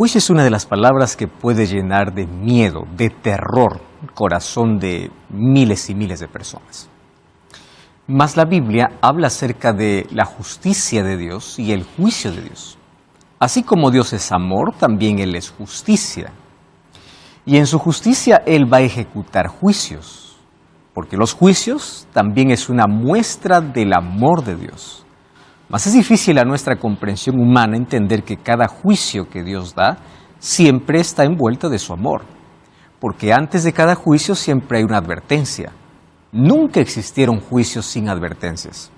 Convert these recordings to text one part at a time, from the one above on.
Juicio es una de las palabras que puede llenar de miedo, de terror, el corazón de miles y miles de personas. Mas la Biblia habla acerca de la justicia de Dios y el juicio de Dios. Así como Dios es amor, también Él es justicia. Y en su justicia Él va a ejecutar juicios, porque los juicios también es una muestra del amor de Dios. Mas es difícil a nuestra comprensión humana entender que cada juicio que Dios da siempre está envuelto de su amor, porque antes de cada juicio siempre hay una advertencia. Nunca existieron juicios sin advertencias.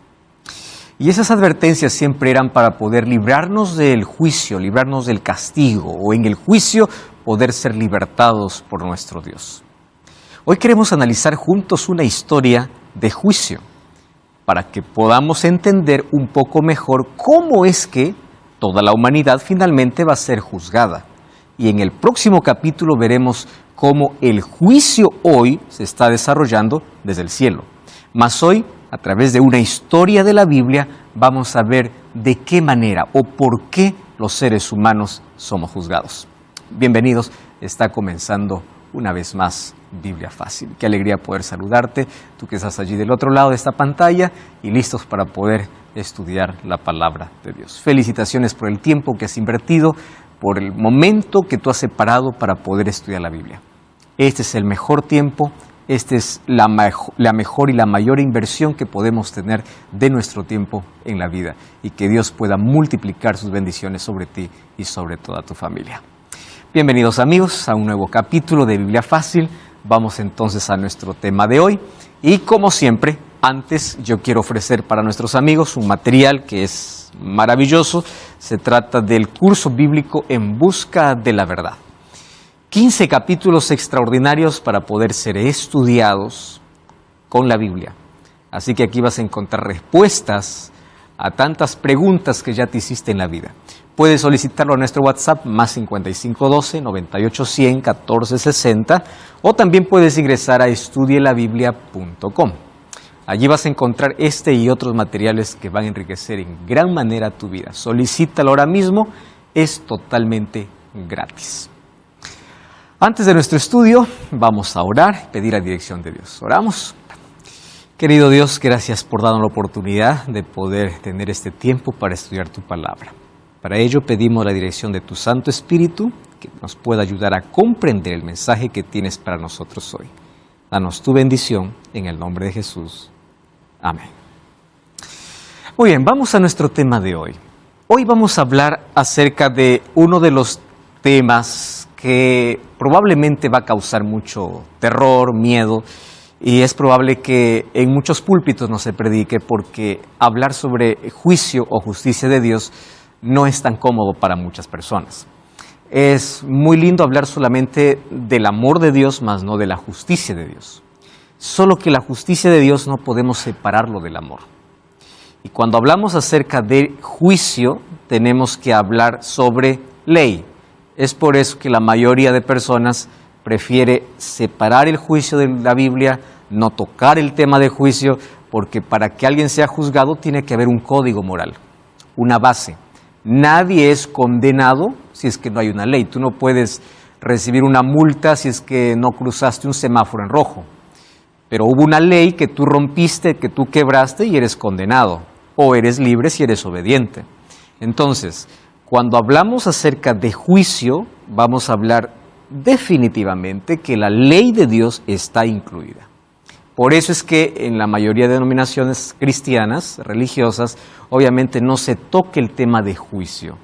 Y esas advertencias siempre eran para poder librarnos del juicio, librarnos del castigo, o en el juicio poder ser libertados por nuestro Dios. Hoy queremos analizar juntos una historia de juicio, para que podamos entender un poco mejor cómo es que toda la humanidad finalmente va a ser juzgada. Y en el próximo capítulo veremos cómo el juicio hoy se está desarrollando desde el cielo. Mas hoy, a través de una historia de la Biblia, vamos a ver de qué manera o por qué los seres humanos somos juzgados. Bienvenidos, está comenzando una vez más Biblia Fácil. Qué alegría poder saludarte, tú que estás allí del otro lado de esta pantalla y listos para poder estudiar la palabra de Dios. Felicitaciones por el tiempo que has invertido, por el momento que tú has separado para poder estudiar la Biblia. Este es el mejor tiempo, esta es la mejor y la mayor inversión que podemos tener de nuestro tiempo en la vida, y que Dios pueda multiplicar sus bendiciones sobre ti y sobre toda tu familia. Bienvenidos amigos a un nuevo capítulo de Biblia Fácil. Vamos entonces a nuestro tema de hoy y como siempre, antes yo quiero ofrecer para nuestros amigos un material que es maravilloso. Se trata del curso bíblico En Busca de la Verdad. 15 capítulos extraordinarios para poder ser estudiados con la Biblia. Así que aquí vas a encontrar respuestas a tantas preguntas que ya te hiciste en la vida. Puedes solicitarlo a nuestro WhatsApp más 5512-9810-1460 o también puedes ingresar a estudielabiblia.com. Allí vas a encontrar este y otros materiales que van a enriquecer en gran manera tu vida. Solicítalo ahora mismo, es totalmente gratis. Antes de nuestro estudio, vamos a orar y pedir la dirección de Dios. Oramos. Querido Dios, gracias por darnos la oportunidad de poder tener este tiempo para estudiar tu palabra. Para ello pedimos la dirección de tu Santo Espíritu, que nos pueda ayudar a comprender el mensaje que tienes para nosotros hoy. Danos tu bendición en el nombre de Jesús. Amén. Muy bien, vamos a nuestro tema de hoy. Hoy vamos a hablar acerca de uno de los temas que probablemente va a causar mucho terror, miedo, y es probable que en muchos púlpitos no se predique porque hablar sobre juicio o justicia de Dios no es tan cómodo para muchas personas. Es muy lindo hablar solamente del amor de Dios, mas no de la justicia de Dios. Solo que la justicia de Dios no podemos separarlo del amor. Y cuando hablamos acerca de juicio, tenemos que hablar sobre ley. Es por eso que la mayoría de personas prefiere separar el juicio de la Biblia, no tocar el tema de juicio, porque para que alguien sea juzgado tiene que haber un código moral, una base. Nadie es condenado si es que no hay una ley. Tú no puedes recibir una multa si es que no cruzaste un semáforo en rojo. Pero hubo una ley que tú rompiste, que tú quebraste y eres condenado. O eres libre si eres obediente. Entonces, cuando hablamos acerca de juicio, vamos a hablar definitivamente que la ley de Dios está incluida. Por eso es que en la mayoría de denominaciones cristianas, religiosas, obviamente no se toca el tema de juicio.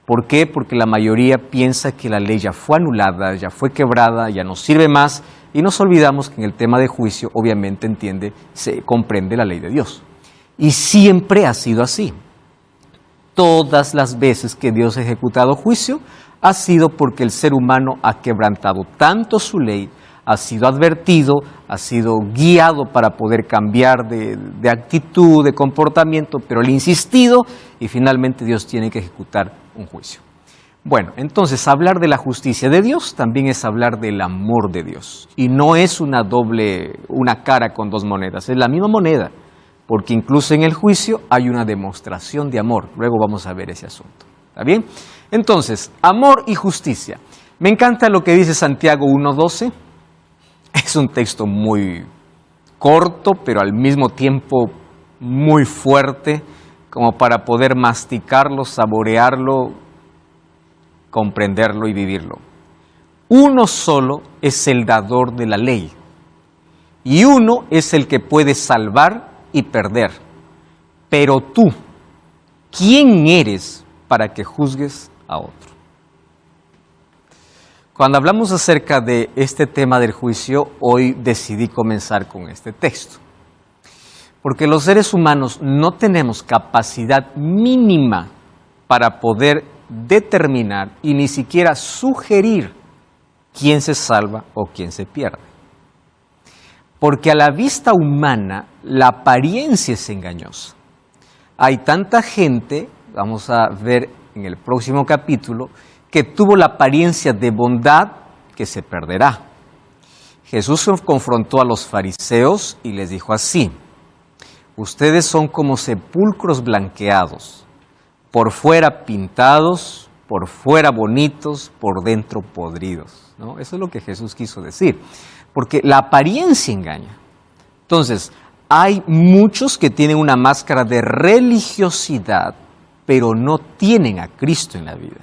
¿Por qué? Porque la mayoría piensa que la ley ya fue anulada, ya fue quebrada, ya no sirve más, y nos olvidamos que en el tema de juicio obviamente se comprende la ley de Dios. Y siempre ha sido así. Todas las veces que Dios ha ejecutado juicio, ha sido porque el ser humano ha quebrantado tanto su ley, ha sido advertido, ha sido guiado para poder cambiar de actitud, de comportamiento, pero él ha insistido y finalmente Dios tiene que ejecutar un juicio. Bueno, entonces hablar de la justicia de Dios también es hablar del amor de Dios. Y no es una cara con dos monedas, es la misma moneda, porque incluso en el juicio hay una demostración de amor. Luego vamos a ver ese asunto. ¿Está bien? Entonces, amor y justicia. Me encanta lo que dice Santiago 1:12. Es un texto muy corto, pero al mismo tiempo muy fuerte, como para poder masticarlo, saborearlo, comprenderlo y vivirlo. Uno solo es el dador de la ley, y uno es el que puede salvar y perder. Pero tú, ¿quién eres para que juzgues a otro? Cuando hablamos acerca de este tema del juicio, hoy decidí comenzar con este texto. Porque los seres humanos no tenemos capacidad mínima para poder determinar y ni siquiera sugerir quién se salva o quién se pierde. Porque a la vista humana la apariencia es engañosa. Hay tanta gente, vamos a ver en el próximo capítulo, que tuvo la apariencia de bondad que se perderá. Jesús confrontó a los fariseos y les dijo así: ustedes son como sepulcros blanqueados, por fuera pintados, por fuera bonitos, por dentro podridos, ¿no? Eso es lo que Jesús quiso decir, porque la apariencia engaña. Entonces, hay muchos que tienen una máscara de religiosidad, pero no tienen a Cristo en la vida.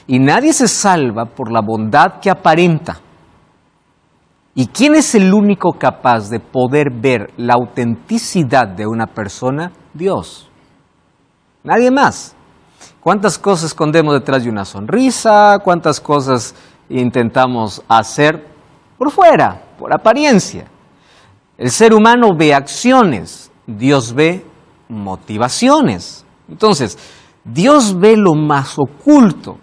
Y nadie se salva por la bondad que aparenta. ¿Y quién es el único capaz de poder ver la autenticidad de una persona? Dios. Nadie más. ¿Cuántas cosas escondemos detrás de una sonrisa? ¿Cuántas cosas intentamos hacer por fuera, por apariencia? El ser humano ve acciones, Dios ve motivaciones. Entonces, Dios ve lo más oculto.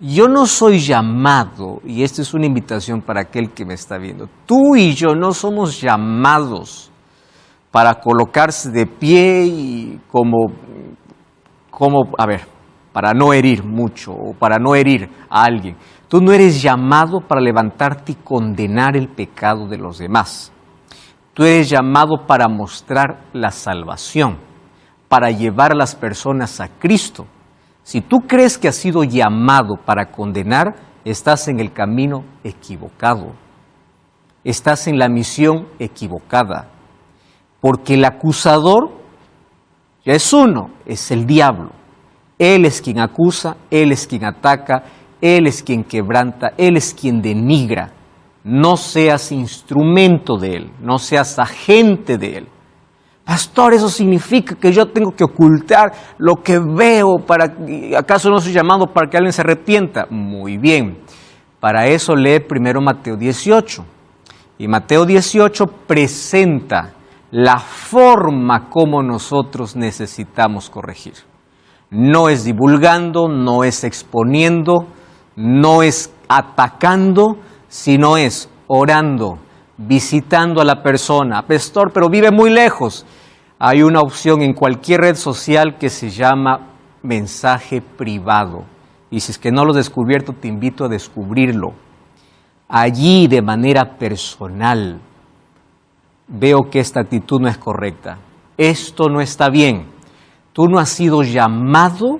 Yo no soy llamado, y esta es una invitación para aquel que me está viendo, tú y yo no somos llamados para colocarse de pie y para no herir mucho o para no herir a alguien. Tú no eres llamado para levantarte y condenar el pecado de los demás. Tú eres llamado para mostrar la salvación, para llevar a las personas a Cristo. Si tú crees que has sido llamado para condenar, estás en el camino equivocado. Estás en la misión equivocada. Porque el acusador ya es uno, es el diablo. Él es quien acusa, él es quien ataca, él es quien quebranta, él es quien denigra. No seas instrumento de él, no seas agente de él. Pastor, eso significa que yo tengo que ocultar lo que veo ¿acaso no soy llamado para que alguien se arrepienta? Muy bien, para eso lee primero Mateo 18. Y Mateo 18 presenta la forma como nosotros necesitamos corregir. No es divulgando, no es exponiendo, no es atacando, sino es orando, visitando a la persona. Pastor, pero vive muy lejos. Hay una opción en cualquier red social que se llama mensaje privado. Y si es que no lo has descubierto, te invito a descubrirlo. Allí, de manera personal, veo que esta actitud no es correcta. Esto no está bien. Tú no has sido llamado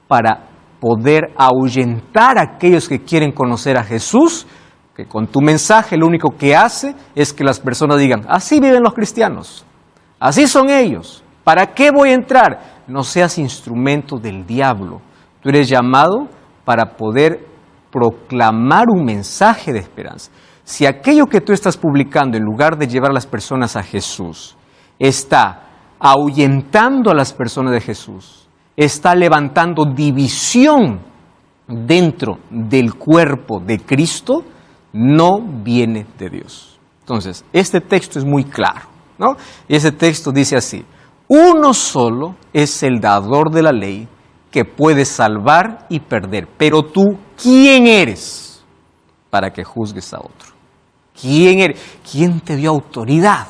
para poder ahuyentar a aquellos que quieren conocer a Jesús, que con tu mensaje lo único que hace es que las personas digan, así viven los cristianos, así son ellos, ¿para qué voy a entrar? No seas instrumento del diablo. Tú eres llamado para poder proclamar un mensaje de esperanza. Si aquello que tú estás publicando, en lugar de llevar a las personas a Jesús, está ahuyentando a las personas de Jesús, está levantando división dentro del cuerpo de Cristo, no viene de Dios. Entonces, este texto es muy claro, ¿no? Y ese texto dice así: uno solo es el dador de la ley que puede salvar y perder. Pero tú, ¿quién eres para que juzgues a otro? ¿Quién eres? ¿Quién te dio autoridad?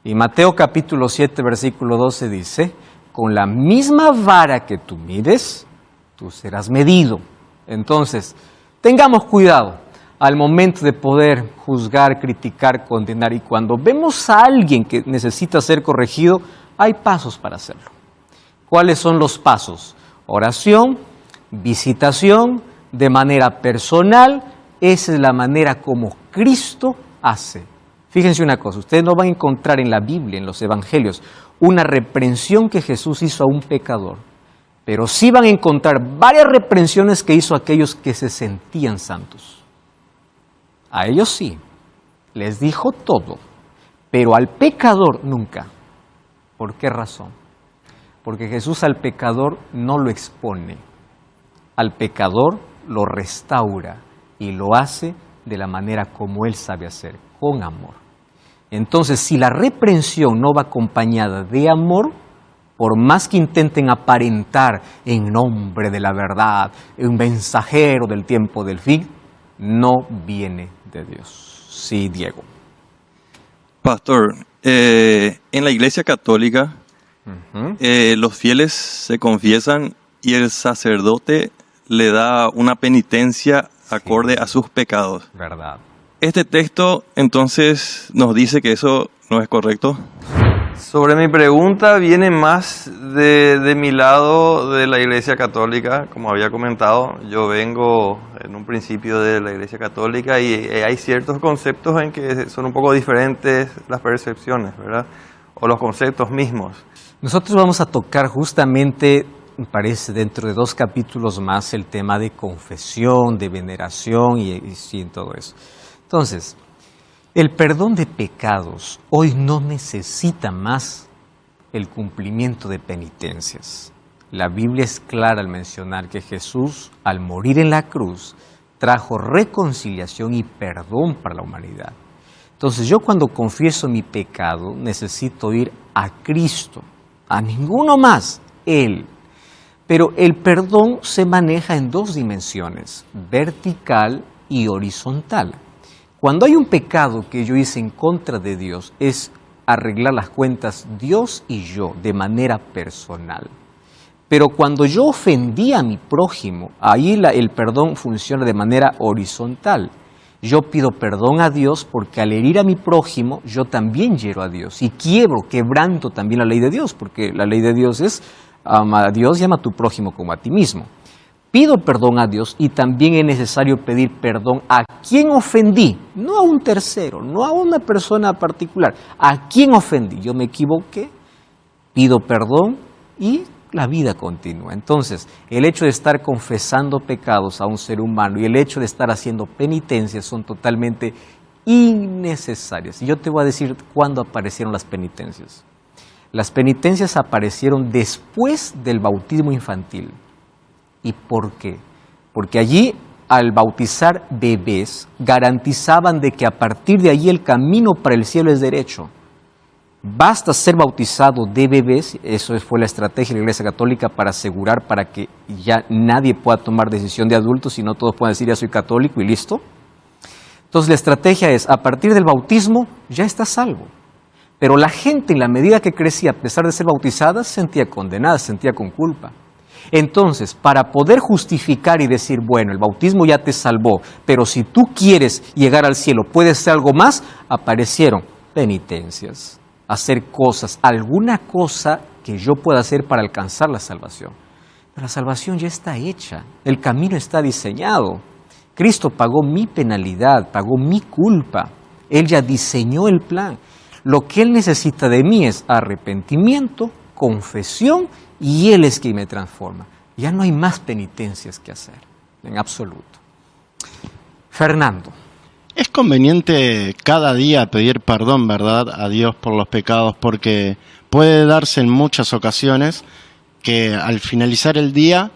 Y Mateo capítulo 7, versículo 12 dice, con la misma vara que tú mides, tú serás medido. Entonces, tengamos cuidado al momento de poder juzgar, criticar, condenar. Y cuando vemos a alguien que necesita ser corregido, hay pasos para hacerlo. ¿Cuáles son los pasos? Oración, Visitación de manera personal, esa es la manera como Cristo hace. Fíjense una cosa, ustedes no van a encontrar en la Biblia, en los evangelios, una reprensión que Jesús hizo a un pecador, pero sí van a encontrar varias reprensiones que hizo a aquellos que se sentían santos. A ellos sí, les dijo todo, pero al pecador nunca. ¿Por qué razón? Porque Jesús al pecador no lo expone, al pecador lo restaura y lo hace de la manera como Él sabe hacer, con amor. Entonces, si la reprensión no va acompañada de amor, por más que intenten aparentar en nombre de la verdad, un mensajero del tiempo del fin, no viene de Dios. Sí, Diego. Pastor, en la Iglesia Católica, los fieles se confiesan y el sacerdote le da una penitencia acorde a sus pecados. Verdad. Este texto entonces nos dice que eso no es correcto. Sobre mi pregunta viene más de mi lado de la Iglesia Católica, como había comentado. Yo vengo en un principio de la Iglesia Católica y hay ciertos conceptos en que son un poco diferentes las percepciones, ¿verdad? O los conceptos mismos. Nosotros vamos a tocar justamente, me parece, dentro de 2 capítulos más, el tema de confesión, de veneración y sí, en todo eso. Entonces, el perdón de pecados hoy no necesita más el cumplimiento de penitencias. La Biblia es clara al mencionar que Jesús, al morir en la cruz, trajo reconciliación y perdón para la humanidad. Entonces, yo cuando confieso mi pecado, necesito ir a Cristo, a ninguno más, Él. Pero el perdón se maneja en 2 dimensiones, vertical y horizontal. Cuando hay un pecado que yo hice en contra de Dios, es arreglar las cuentas Dios y yo de manera personal. Pero cuando yo ofendí a mi prójimo, ahí el perdón funciona de manera horizontal. Yo pido perdón a Dios porque al herir a mi prójimo, yo también hiero a Dios y quebranto también la ley de Dios, porque la ley de Dios es ama a Dios y ama a tu prójimo como a ti mismo. Pido perdón a Dios y también es necesario pedir perdón a quien ofendí, no a un tercero, no a una persona particular, a quien ofendí. Yo me equivoqué, pido perdón y la vida continúa. Entonces, el hecho de estar confesando pecados a un ser humano y el hecho de estar haciendo penitencias son totalmente innecesarias. Y yo te voy a decir cuándo aparecieron las penitencias. Las penitencias aparecieron después del bautismo infantil. ¿Y por qué? Porque allí, al bautizar bebés, garantizaban de que a partir de allí el camino para el cielo es derecho. Basta ser bautizado de bebés, eso fue la estrategia de la Iglesia Católica para asegurar para que ya nadie pueda tomar decisión de adultos, sino todos puedan decir ya soy católico y listo. Entonces la estrategia es, a partir del bautismo ya estás salvo. Pero la gente en la medida que crecía, a pesar de ser bautizada, se sentía condenada, se sentía con culpa. Entonces, para poder justificar y decir, bueno, el bautismo ya te salvó, pero si tú quieres llegar al cielo, ¿puedes hacer algo más? Aparecieron penitencias, hacer cosas, alguna cosa que yo pueda hacer para alcanzar la salvación. Pero la salvación ya está hecha, el camino está diseñado. Cristo pagó mi penalidad, pagó mi culpa, Él ya diseñó el plan. Lo que Él necesita de mí es arrepentimiento, confesión, y Él es quien me transforma. Ya no hay más penitencias que hacer, en absoluto. Fernando. Es conveniente cada día pedir perdón, ¿verdad?, a Dios por los pecados, porque puede darse en muchas ocasiones que al finalizar el día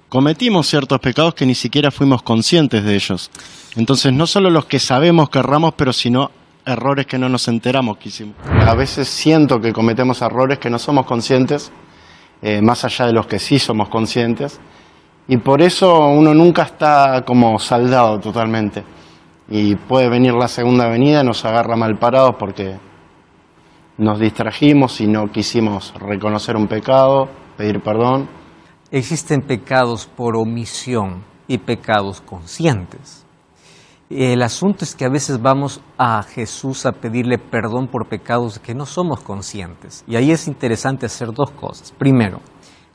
cometimos ciertos pecados que ni siquiera fuimos conscientes de ellos. Entonces, no solo los que sabemos que erramos, pero sino errores que no nos enteramos que hicimos. A veces siento que cometemos errores que no somos conscientes, más allá de los que sí somos conscientes, y por eso uno nunca está como saldado totalmente. Y puede venir la segunda venida, nos agarra mal parados porque nos distrajimos y no quisimos reconocer un pecado, pedir perdón. Existen pecados por omisión y pecados conscientes. El asunto es que a veces vamos a Jesús a pedirle perdón por pecados que no somos conscientes. Y ahí es interesante hacer 2 cosas. Primero,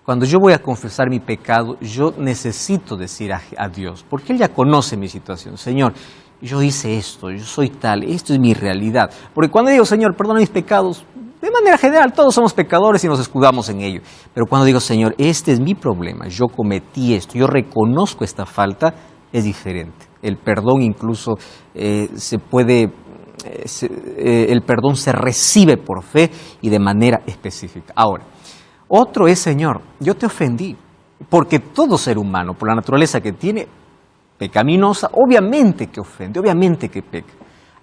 Cuando yo voy a confesar mi pecado, yo necesito decir a Dios, porque Él ya conoce mi situación. Señor, yo hice esto, yo soy tal, esto es mi realidad. Porque cuando digo, Señor, perdona mis pecados, de manera general todos somos pecadores y nos escudamos en ello. Pero cuando digo, Señor, este es mi problema, yo cometí esto, yo reconozco esta falta, es diferente. El perdón incluso el perdón se recibe por fe y de manera específica. Ahora, otro es, Señor, yo te ofendí, porque todo ser humano, por la naturaleza que tiene, pecaminosa, obviamente que ofende, obviamente que peca.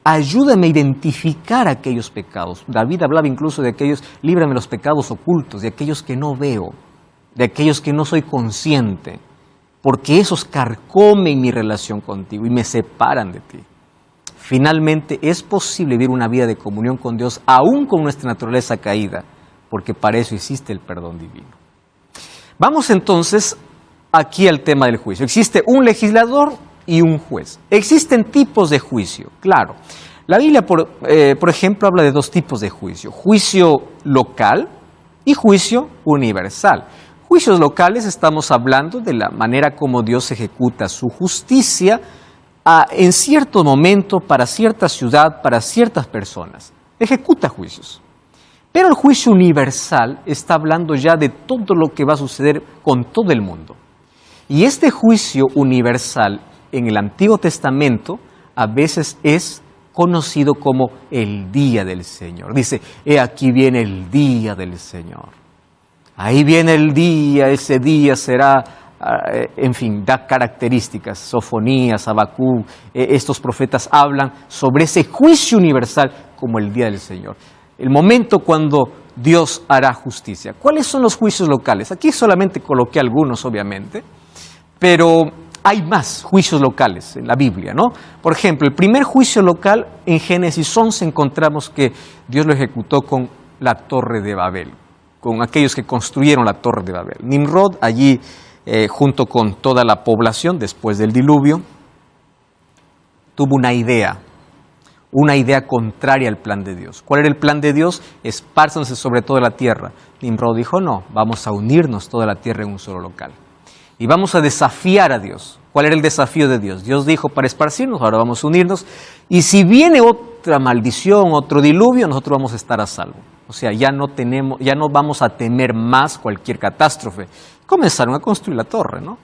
Ayúdame a identificar aquellos pecados. David hablaba incluso de aquellos, líbrame los pecados ocultos, de aquellos que no veo, de aquellos que no soy consciente, porque esos carcomen mi relación contigo y me separan de ti. Finalmente, es posible vivir una vida de comunión con Dios, aún con nuestra naturaleza caída, porque para eso existe el perdón divino. Vamos entonces aquí al tema del juicio. Existe un legislador y un juez. Existen tipos de juicio, claro. La Biblia, por ejemplo, habla de dos tipos de juicio. Juicio local y juicio universal. Juicios locales, estamos hablando de la manera como Dios ejecuta su justicia en cierto momento, para cierta ciudad, para ciertas personas. Ejecuta juicios. Pero el juicio universal está hablando ya de todo lo que va a suceder con todo el mundo. Y este juicio universal en el Antiguo Testamento a veces es conocido como el día del Señor. Dice, he aquí viene el día del Señor. Ahí viene el día, ese día será, en fin, da características. Sofonías, Habacuc, estos profetas hablan sobre ese juicio universal como el día del Señor. El momento cuando Dios hará justicia. ¿Cuáles son los juicios locales? Aquí solamente coloqué algunos, obviamente, pero hay más juicios locales en la Biblia, ¿no? Por ejemplo, el primer juicio local en Génesis 11 encontramos que Dios lo ejecutó con la Torre de Babel, con aquellos que construyeron la Torre de Babel. Nimrod, allí junto con toda la población después del diluvio, tuvo una idea contraria al plan de Dios. ¿Cuál era el plan de Dios? Espárzanse sobre toda la tierra. Nimrod dijo, no, vamos a unirnos toda la tierra en un solo local. Y vamos a desafiar a Dios. ¿Cuál era el desafío de Dios? Dios dijo para esparcirnos, ahora vamos a unirnos. Y si viene otra maldición, otro diluvio, nosotros vamos a estar a salvo. O sea, ya no vamos a temer más cualquier catástrofe. Comenzaron a construir la torre, ¿no?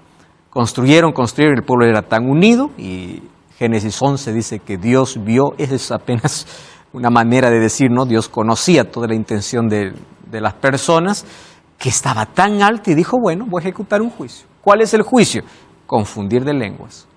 Construyeron, el pueblo era tan unido y Génesis 11 dice que Dios vio, esa es apenas una manera de decir, ¿no? Dios conocía toda la intención de las personas, que estaba tan alta y dijo, bueno, voy a ejecutar un juicio. ¿Cuál es el juicio? Confusión de lenguas.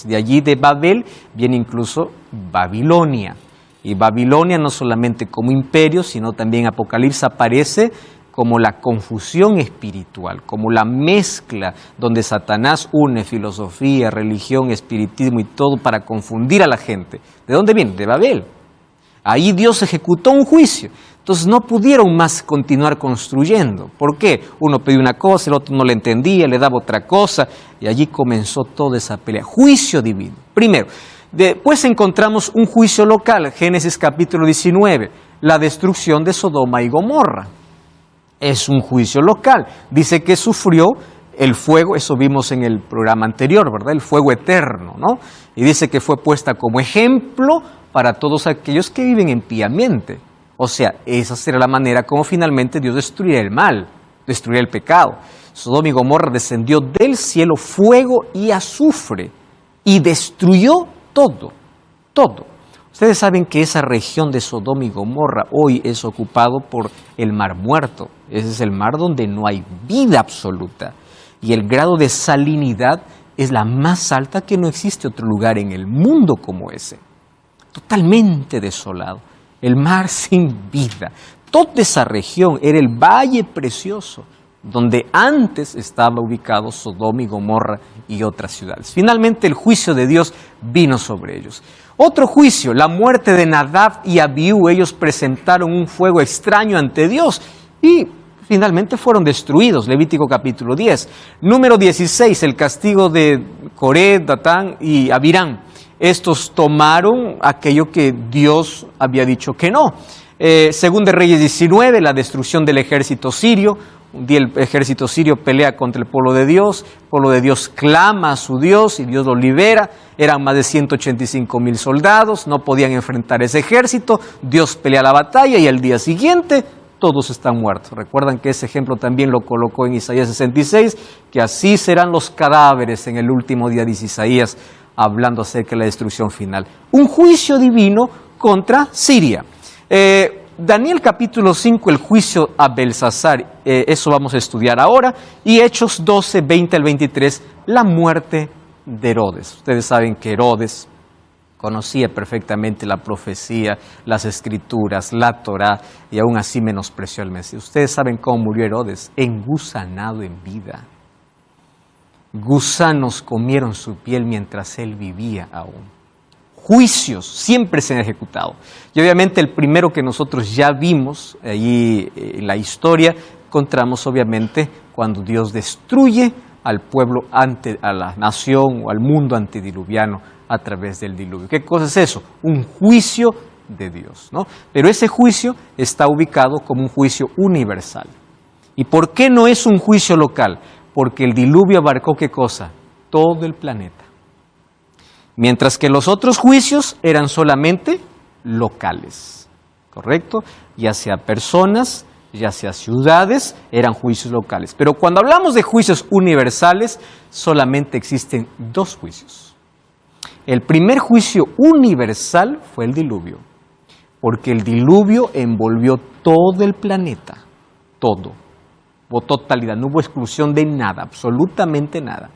De allí de Babel viene incluso Babilonia. Y Babilonia no solamente como imperio, sino también Apocalipsis aparece como la confusión espiritual, como la mezcla donde Satanás une filosofía, religión, espiritismo y todo para confundir a la gente. ¿De dónde viene? De Babel. Ahí Dios ejecutó un juicio. Entonces no pudieron más continuar construyendo. ¿Por qué? Uno pedía una cosa, el otro no le entendía, le daba otra cosa, y allí comenzó toda esa pelea. Juicio divino. Primero. Después encontramos un juicio local, Génesis capítulo 19, la destrucción de Sodoma y Gomorra. Es un juicio local. Dice que sufrió el fuego, eso vimos en el programa anterior, ¿verdad? El fuego eterno, ¿no? Y dice que fue puesta como ejemplo para todos aquellos que viven impíamente. O sea, esa será la manera como finalmente Dios destruirá el mal, destruirá el pecado. Sodoma y Gomorra descendió del cielo fuego y azufre y destruyó todo. Ustedes saben que esa región de Sodoma y Gomorra hoy es ocupado por el Mar Muerto. Ese es el mar donde no hay vida absoluta. Y el grado de salinidad es la más alta, que no existe otro lugar en el mundo como ese. Totalmente desolado. El mar sin vida. Toda esa región era el Valle Precioso, donde antes estaba ubicado Sodoma y Gomorra y otras ciudades. Finalmente el juicio de Dios vino sobre ellos. Otro juicio, la muerte de Nadab y Abiú. Ellos presentaron un fuego extraño ante Dios y finalmente fueron destruidos. Levítico capítulo 10. Número 16, el castigo de Coré, Datán y Abirán. Estos tomaron aquello que Dios había dicho que no. Según de Reyes 19, la destrucción del ejército sirio. Un día el ejército sirio pelea contra el pueblo de Dios clama a su Dios y Dios lo libera. Eran más de 185,000 soldados, no podían enfrentar ese ejército. Dios pelea la batalla y al día siguiente todos están muertos. Recuerdan que ese ejemplo también lo colocó en Isaías 66, que así serán los cadáveres en el último día, dice Isaías, hablando acerca de la destrucción final. Un juicio divino contra Siria. Daniel capítulo 5, el juicio a Belsasar, eso vamos a estudiar ahora, y Hechos 12, 20 al 23, la muerte de Herodes. Ustedes saben que Herodes conocía perfectamente la profecía, las escrituras, la Torá, y aún así menospreció al Mesías. Ustedes saben cómo murió Herodes, engusanado en vida. Gusanos comieron su piel mientras él vivía aún. Juicios siempre se han ejecutado. Y obviamente el primero que nosotros ya vimos allí en la historia, encontramos obviamente cuando Dios destruye al pueblo, a la nación o al mundo antediluviano a través del diluvio. ¿Qué cosa es eso? Un juicio de Dios, ¿no? Pero ese juicio está ubicado como un juicio universal. ¿Y por qué no es un juicio local? Porque el diluvio abarcó ¿qué cosa? Todo el planeta. Mientras que los otros juicios eran solamente locales, ¿correcto? Ya sea personas, ya sea ciudades, eran juicios locales. Pero cuando hablamos de juicios universales, solamente existen dos juicios. El primer juicio universal fue el diluvio, porque el diluvio envolvió todo el planeta, todo, o totalidad, no hubo exclusión de nada, absolutamente nada.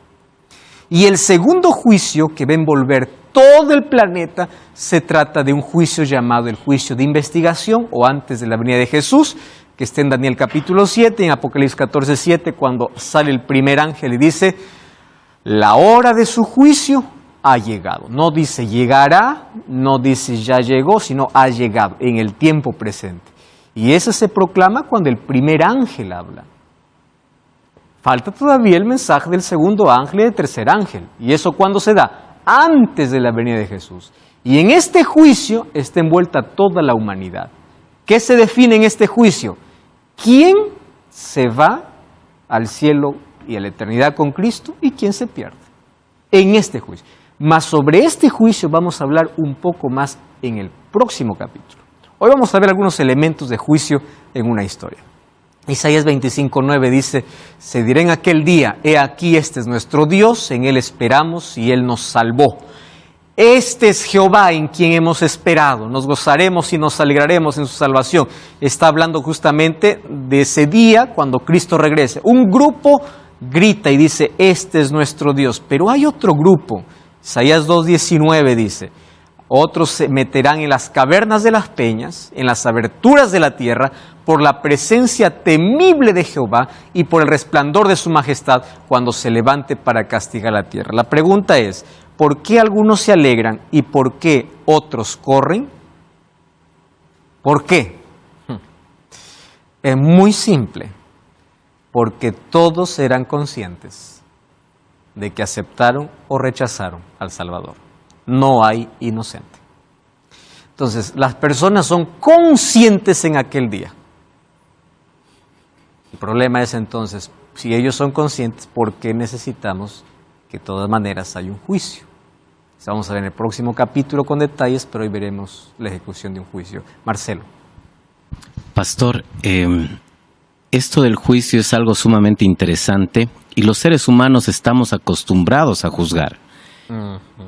Y el segundo juicio, que va a envolver todo el planeta, se trata de un juicio llamado el juicio de investigación, o antes de la venida de Jesús, que está en Daniel capítulo 7, en Apocalipsis 14, 7, cuando sale el primer ángel y dice, la hora de su juicio ha llegado. No dice llegará, no dice ya llegó, sino ha llegado en el tiempo presente. Y eso se proclama cuando el primer ángel habla. Falta todavía el mensaje del segundo ángel y del tercer ángel. ¿Y eso cuándo se da? Antes de la venida de Jesús. Y en este juicio está envuelta toda la humanidad. ¿Qué se define en este juicio? ¿Quién se va al cielo y a la eternidad con Cristo y quién se pierde? En este juicio. Mas sobre este juicio vamos a hablar un poco más en el próximo capítulo. Hoy vamos a ver algunos elementos de juicio en una historia. Isaías 25:9 dice, se dirá en aquel día, he aquí este es nuestro Dios, en Él esperamos y Él nos salvó. Este es Jehová en quien hemos esperado, nos gozaremos y nos alegraremos en su salvación. Está hablando justamente de ese día cuando Cristo regrese. Un grupo grita y dice, este es nuestro Dios, pero hay otro grupo. Isaías 2:19 dice, otros se meterán en las cavernas de las peñas, en las aberturas de la tierra, por la presencia temible de Jehová y por el resplandor de su majestad cuando se levante para castigar la tierra. La pregunta es, ¿por qué algunos se alegran y por qué otros corren? ¿Por qué? Es muy simple, porque todos eran conscientes de que aceptaron o rechazaron al Salvador. No hay inocente. Entonces, las personas son conscientes en aquel día. El problema es entonces, si ellos son conscientes, ¿por qué necesitamos que de todas maneras haya un juicio? Vamos a ver en el próximo capítulo con detalles, pero hoy veremos la ejecución de un juicio. Marcelo. Pastor, esto del juicio es algo sumamente interesante y los seres humanos estamos acostumbrados a juzgar.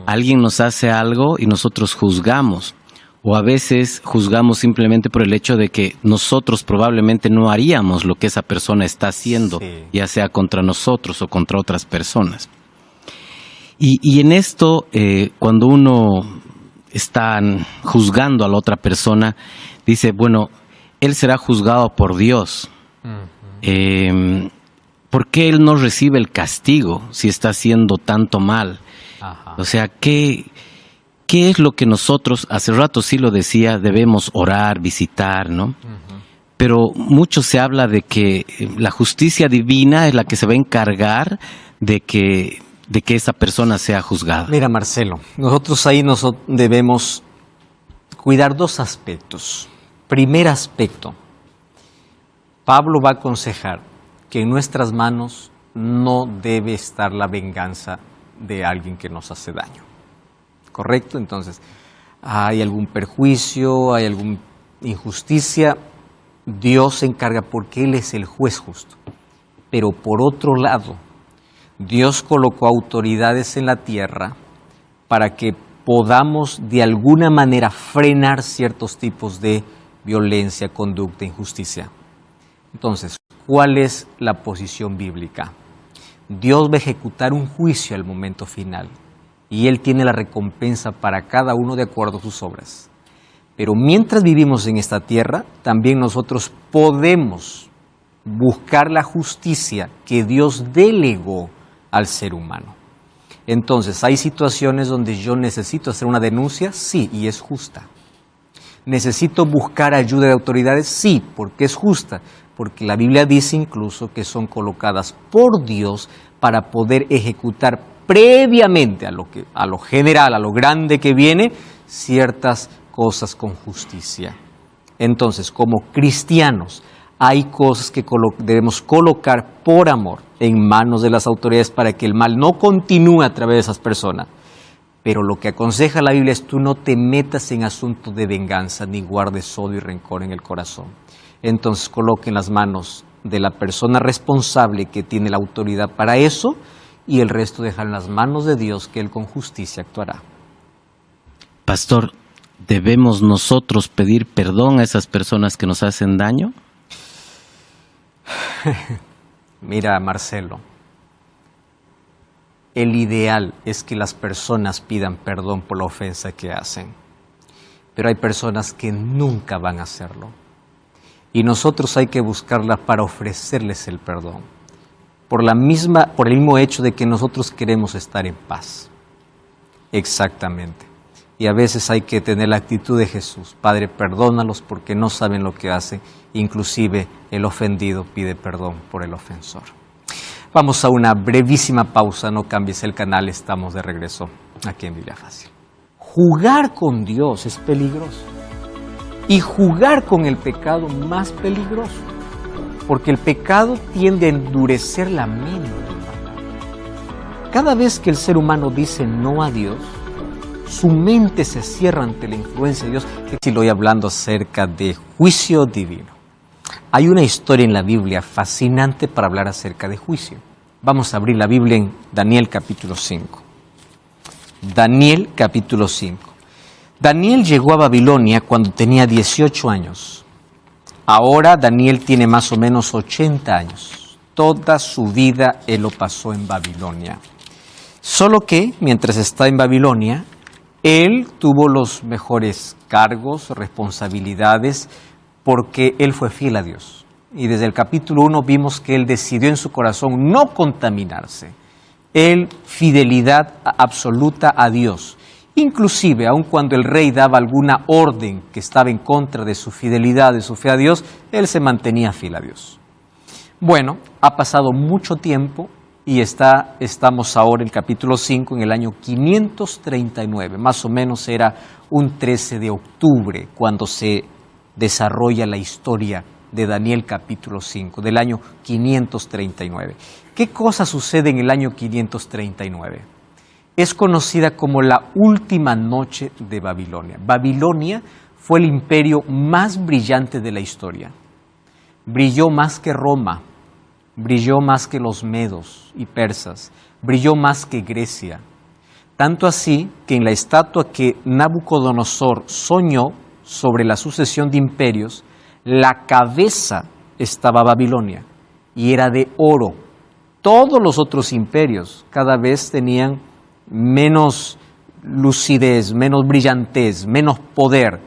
Alguien nos hace algo y nosotros juzgamos, o a veces juzgamos simplemente por el hecho de que nosotros probablemente no haríamos lo que esa persona está haciendo, sí, ya sea contra nosotros o contra otras personas. Y en esto, cuando uno está juzgando a la otra persona, dice, bueno, él será juzgado por Dios. ¿Por qué él no recibe el castigo si está haciendo tanto mal? Ajá. O sea, ¿qué es lo que nosotros, hace rato sí lo decía, debemos orar, visitar, ¿no? Pero mucho se habla de que la justicia divina es la que se va a encargar de que esa persona sea juzgada. Mira, Marcelo, nosotros ahí debemos cuidar dos aspectos. Primer aspecto, Pablo va a aconsejar que en nuestras manos no debe estar la venganza de alguien que nos hace daño. ¿Correcto? Entonces, hay algún perjuicio, hay alguna injusticia, Dios se encarga porque Él es el juez justo. Pero por otro lado, Dios colocó autoridades en la tierra para que podamos de alguna manera frenar ciertos tipos de violencia, conducta, injusticia. Entonces, ¿cuál es la posición bíblica? Dios va a ejecutar un juicio al momento final y Él tiene la recompensa para cada uno de acuerdo a sus obras. Pero mientras vivimos en esta tierra, también nosotros podemos buscar la justicia que Dios delegó al ser humano. Entonces, ¿hay situaciones donde yo necesito hacer una denuncia? Sí, y es justa. ¿Necesito buscar ayuda de autoridades? Sí, porque es justa. Porque la Biblia dice incluso que son colocadas por Dios para poder ejecutar previamente a lo general, a lo grande que viene, ciertas cosas con justicia. Entonces, como cristianos, hay cosas que debemos colocar por amor en manos de las autoridades para que el mal no continúe a través de esas personas. Pero lo que aconseja la Biblia es tú no te metas en asuntos de venganza ni guardes odio y rencor en el corazón. Entonces coloque en las manos de la persona responsable que tiene la autoridad para eso y el resto deja en las manos de Dios que Él con justicia actuará. Pastor, ¿debemos nosotros pedir perdón a esas personas que nos hacen daño? Mira, Marcelo, el ideal es que las personas pidan perdón por la ofensa que hacen, pero hay personas que nunca van a hacerlo. Y nosotros hay que buscarla para ofrecerles el perdón, por el mismo hecho de que nosotros queremos estar en paz. Exactamente. Y a veces hay que tener la actitud de Jesús. Padre, perdónalos porque no saben lo que hacen. Inclusive el ofendido pide perdón por el ofensor. Vamos a una brevísima pausa, no cambies el canal, estamos de regreso aquí en Biblia Fácil. Jugar con Dios es peligroso. Y jugar con el pecado más peligroso, porque el pecado tiende a endurecer la mente humana. Cada vez que el ser humano dice no a Dios, su mente se cierra ante la influencia de Dios. Estoy hoy hablando acerca de juicio divino. Hay una historia en la Biblia fascinante para hablar acerca de juicio. Vamos a abrir la Biblia en Daniel capítulo 5. Daniel capítulo 5. Daniel llegó a Babilonia cuando tenía 18 años. Ahora Daniel tiene más o menos 80 años. Toda su vida él lo pasó en Babilonia. Solo que mientras está en Babilonia, él tuvo los mejores cargos, responsabilidades, porque él fue fiel a Dios. Y desde el capítulo 1 vimos que él decidió en su corazón no contaminarse. Él, fidelidad absoluta a Dios. Inclusive, aun cuando el rey daba alguna orden que estaba en contra de su fidelidad, de su fe a Dios, él se mantenía fiel a Dios. Bueno, ha pasado mucho tiempo y estamos ahora en el capítulo 5, en el año 539. Más o menos era un 13 de octubre cuando se desarrolla la historia de Daniel capítulo 5, del año 539. ¿Qué cosa sucede en el año 539? Es conocida como la última noche de Babilonia. Babilonia fue el imperio más brillante de la historia. Brilló más que Roma, brilló más que los medos y persas, brilló más que Grecia. Tanto así que en la estatua que Nabucodonosor soñó sobre la sucesión de imperios, la cabeza estaba Babilonia y era de oro. Todos los otros imperios cada vez tenían menos lucidez, menos brillantez, menos poder.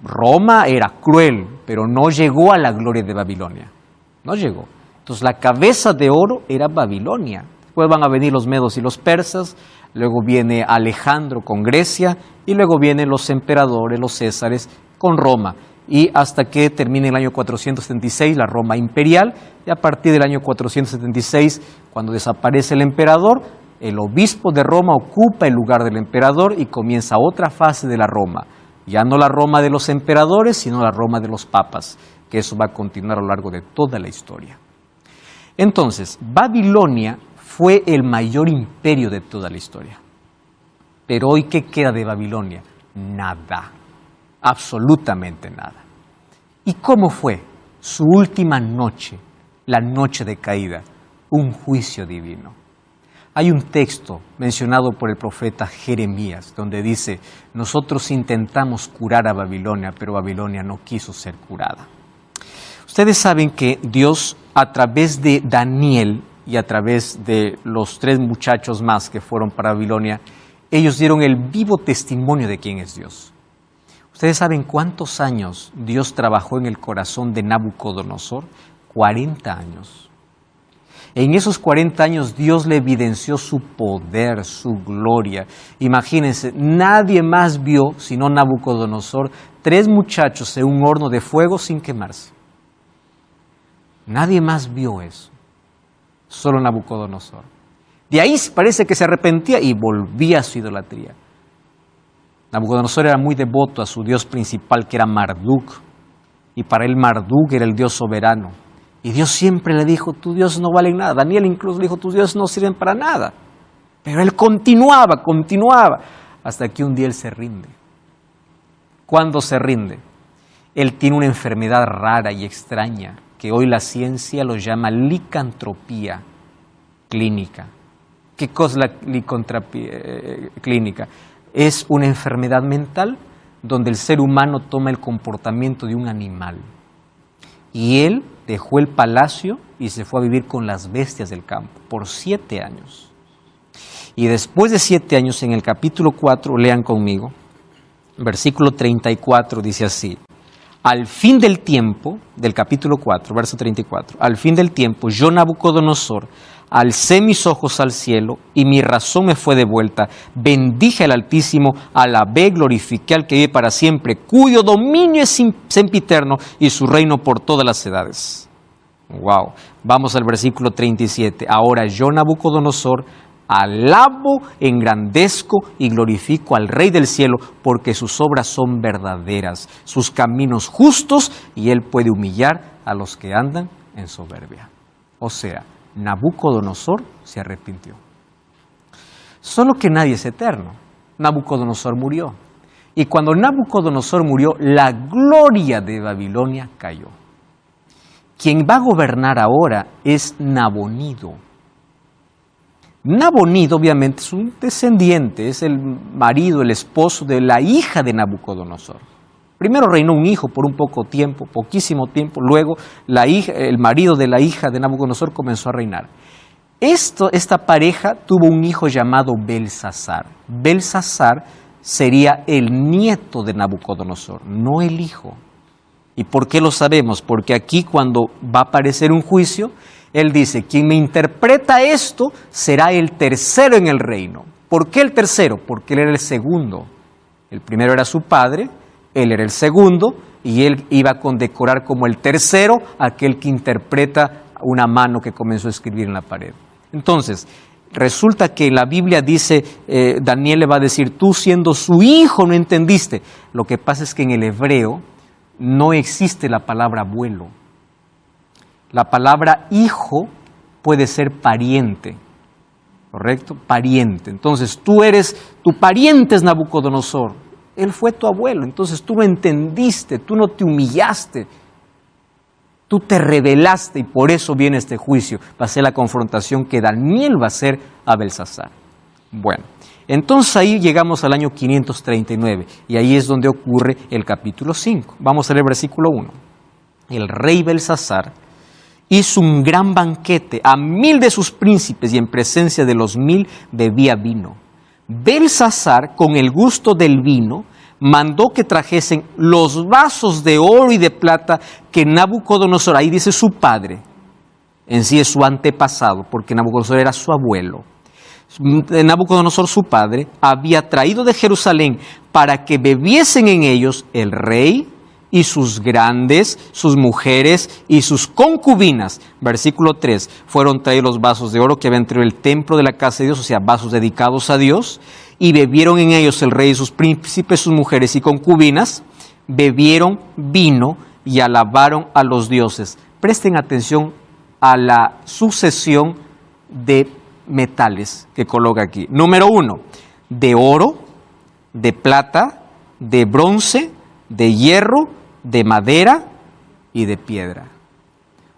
Roma era cruel, pero no llegó a la gloria de Babilonia. No llegó. Entonces la cabeza de oro era Babilonia. Después van a venir los medos y los persas, luego viene Alejandro con Grecia y luego vienen los emperadores, los césares con Roma. Y hasta que termine el año 476 la Roma imperial, y a partir del año 476, cuando desaparece el emperador, el obispo de Roma ocupa el lugar del emperador y comienza otra fase de la Roma, Ya no la Roma de los emperadores, sino la Roma de los papas, que eso va a continuar a lo largo de toda la historia. Entonces, Babilonia fue el mayor imperio de toda la historia. Pero hoy, ¿qué queda de Babilonia? Nada, absolutamente nada. ¿Y cómo fue su última noche, la noche de caída? Un juicio divino. Hay un texto mencionado por el profeta Jeremías, donde dice, nosotros intentamos curar a Babilonia, pero Babilonia no quiso ser curada. Ustedes saben que Dios, a través de Daniel y a través de los 3 muchachos más que fueron para Babilonia, ellos dieron el vivo testimonio de quién es Dios. ¿Ustedes saben cuántos años Dios trabajó en el corazón de Nabucodonosor? 40 años. En esos 40 años Dios le evidenció su poder, su gloria. Imagínense, nadie más vio, sino Nabucodonosor, 3 muchachos en un horno de fuego sin quemarse. Nadie más vio eso, solo Nabucodonosor. De ahí parece que se arrepentía y volvía a su idolatría. Nabucodonosor era muy devoto a su dios principal, que era Marduk, y para él Marduk era el dios soberano. Y Dios siempre le dijo, tu Dios no vale nada. Daniel incluso le dijo, tus dioses no sirven para nada. Pero él continuaba, hasta que un día él se rinde. ¿Cuándo se rinde? Él tiene una enfermedad rara y extraña, que hoy la ciencia lo llama licantropía clínica. ¿Qué cosa es la licantropía clínica? Es una enfermedad mental donde el ser humano toma el comportamiento de un animal. Y él dejó el palacio y se fue a vivir con las bestias del campo por 7 años. Y después de 7 años, en el capítulo 4, lean conmigo, versículo 34 dice así, al fin del tiempo, del capítulo 4, verso 34, al fin del tiempo, yo Nabucodonosor, alcé mis ojos al cielo y mi razón me fue devuelta. Bendije al Altísimo, alabé, glorifiqué al que vive para siempre, cuyo dominio es sempiterno y su reino por todas las edades. Wow. Vamos al versículo 37. Ahora yo, Nabucodonosor, alabo, engrandezco y glorifico al Rey del cielo, porque sus obras son verdaderas, sus caminos justos, y él puede humillar a los que andan en soberbia. O sea, Nabucodonosor se arrepintió. Solo que nadie es eterno. Nabucodonosor murió. Y cuando Nabucodonosor murió, la gloria de Babilonia cayó. Quien va a gobernar ahora es Nabonido. Nabonido obviamente es un descendiente, es el marido, el esposo de la hija de Nabucodonosor. Primero reinó un hijo por un poco tiempo, poquísimo tiempo, luego el marido de la hija de Nabucodonosor comenzó a reinar. Esta pareja tuvo un hijo llamado Belsasar. Belsasar sería el nieto de Nabucodonosor, no el hijo. ¿Y por qué lo sabemos? Porque aquí cuando va a aparecer un juicio, él dice, quien me interpreta esto será el tercero en el reino. ¿Por qué el tercero? Porque él era el segundo. El primero era su padre, él era el segundo, y él iba a condecorar como el tercero aquel que interpreta una mano que comenzó a escribir en la pared. Entonces, resulta que la Biblia dice, Daniel le va a decir, tú siendo su hijo no entendiste. Lo que pasa es que en el hebreo no existe la palabra abuelo. La palabra hijo puede ser pariente, ¿correcto? Pariente. Entonces, tu pariente es Nabucodonosor. Él fue tu abuelo, entonces tú no entendiste, tú no te humillaste, tú te rebelaste y por eso viene este juicio. Va a ser la confrontación que Daniel va a hacer a Belsasar. Bueno, entonces ahí llegamos al año 539 y ahí es donde ocurre el capítulo 5. Vamos a leer el versículo 1. El rey Belsasar hizo un gran banquete a 1000 de sus príncipes y en presencia de los 1000 bebía vino. Belsasar, con el gusto del vino, mandó que trajesen los vasos de oro y de plata que Nabucodonosor, ahí dice su padre, en sí es su antepasado, porque Nabucodonosor era su abuelo. Nabucodonosor, su padre, había traído de Jerusalén para que bebiesen en ellos el rey y sus grandes, sus mujeres y sus concubinas. Versículo 3, fueron traídos los vasos de oro que habían traído el templo de la casa de Dios, o sea, vasos dedicados a Dios, y bebieron en ellos el rey y sus príncipes, sus mujeres y concubinas, bebieron vino y alabaron a los dioses. Presten atención a la sucesión de metales que coloca aquí. Número 1, de oro, de plata, de bronce, de hierro, de madera y de piedra.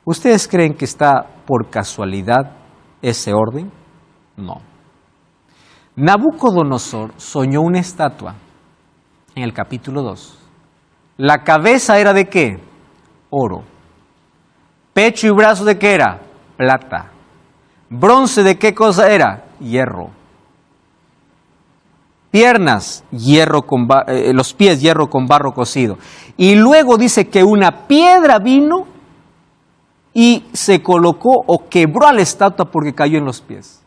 ¿Ustedes creen que está por casualidad ese orden? No. Nabucodonosor soñó una estatua en el capítulo 2. La cabeza era ¿de qué? Oro. Pecho y brazo ¿de qué era? Plata. Bronce ¿de qué cosa era? Hierro. Piernas, los pies, hierro con barro cocido. Y luego dice que una piedra vino y se colocó o quebró a la estatua porque cayó en los pies.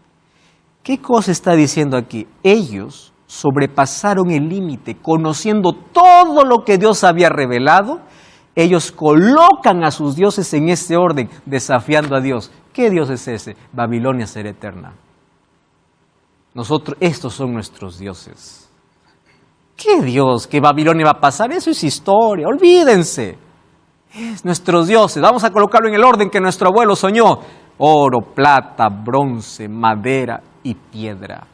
¿Qué cosa está diciendo aquí? Ellos sobrepasaron el límite, conociendo todo lo que Dios había revelado. Ellos colocan a sus dioses en este orden, desafiando a Dios. ¿Qué Dios es ese? Babilonia será eterna. Estos son nuestros dioses. ¿Qué Dios? ¿Qué Babilonia va a pasar? Eso es historia, olvídense. Es nuestros dioses. Vamos a colocarlo en el orden que nuestro abuelo soñó. Oro, plata, bronce, madera y piedra.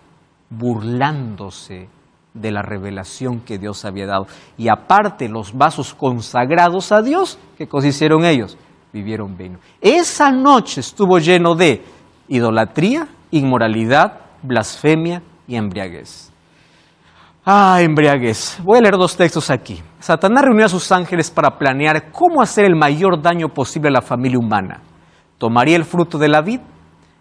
Burlándose de la revelación que Dios había dado. Y aparte los vasos consagrados a Dios, ¿qué cosa hicieron ellos? Vivieron vino. Esa noche estuvo lleno de idolatría, inmoralidad, blasfemia y embriaguez. Embriaguez. Voy a leer 2 textos aquí. Satanás reunió a sus ángeles para planear cómo hacer el mayor daño posible a la familia humana. Tomaría el fruto de la vid,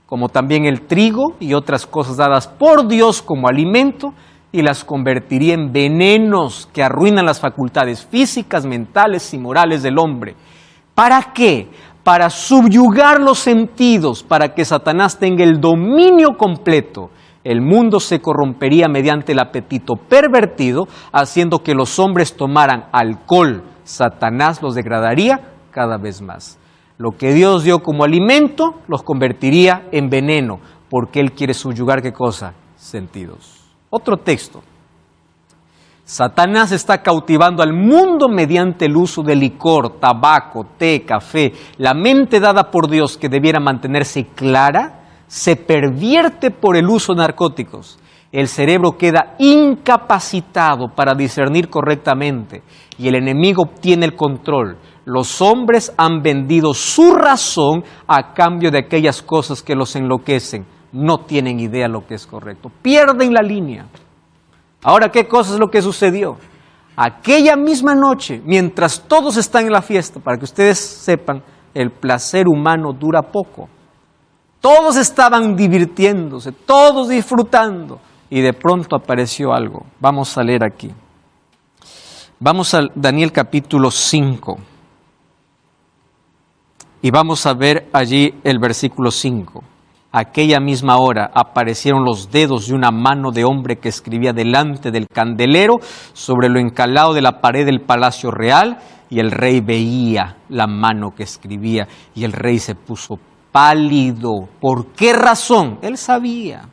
como también el trigo y otras cosas dadas por Dios como alimento, y las convertiría en venenos que arruinan las facultades físicas, mentales y morales del hombre. ¿Para qué? Para subyugar los sentidos, para que Satanás tenga el dominio completo. El mundo se corrompería mediante el apetito pervertido, haciendo que los hombres tomaran alcohol. Satanás los degradaría cada vez más. Lo que Dios dio como alimento, los convertiría en veneno, porque Él quiere subyugar, ¿qué cosa? Sentidos. Otro texto. Satanás está cautivando al mundo mediante el uso de licor, tabaco, té, café. La mente dada por Dios, que debiera mantenerse clara, se pervierte por el uso de narcóticos. El cerebro queda incapacitado para discernir correctamente y el enemigo obtiene el control. Los hombres han vendido su razón a cambio de aquellas cosas que los enloquecen. No tienen idea lo que es correcto. Pierden la línea. Ahora, ¿qué cosa es lo que sucedió? Aquella misma noche, mientras todos están en la fiesta, para que ustedes sepan, el placer humano dura poco. Todos estaban divirtiéndose, todos disfrutando, y de pronto apareció algo. Vamos a leer aquí. Vamos a Daniel capítulo 5. Y vamos a ver allí el versículo 5. Aquella misma hora aparecieron los dedos de una mano de hombre que escribía delante del candelero sobre lo encalado de la pared del palacio real, y el rey veía la mano que escribía, y el rey se puso pálido. ¿Por qué razón? Él sabía.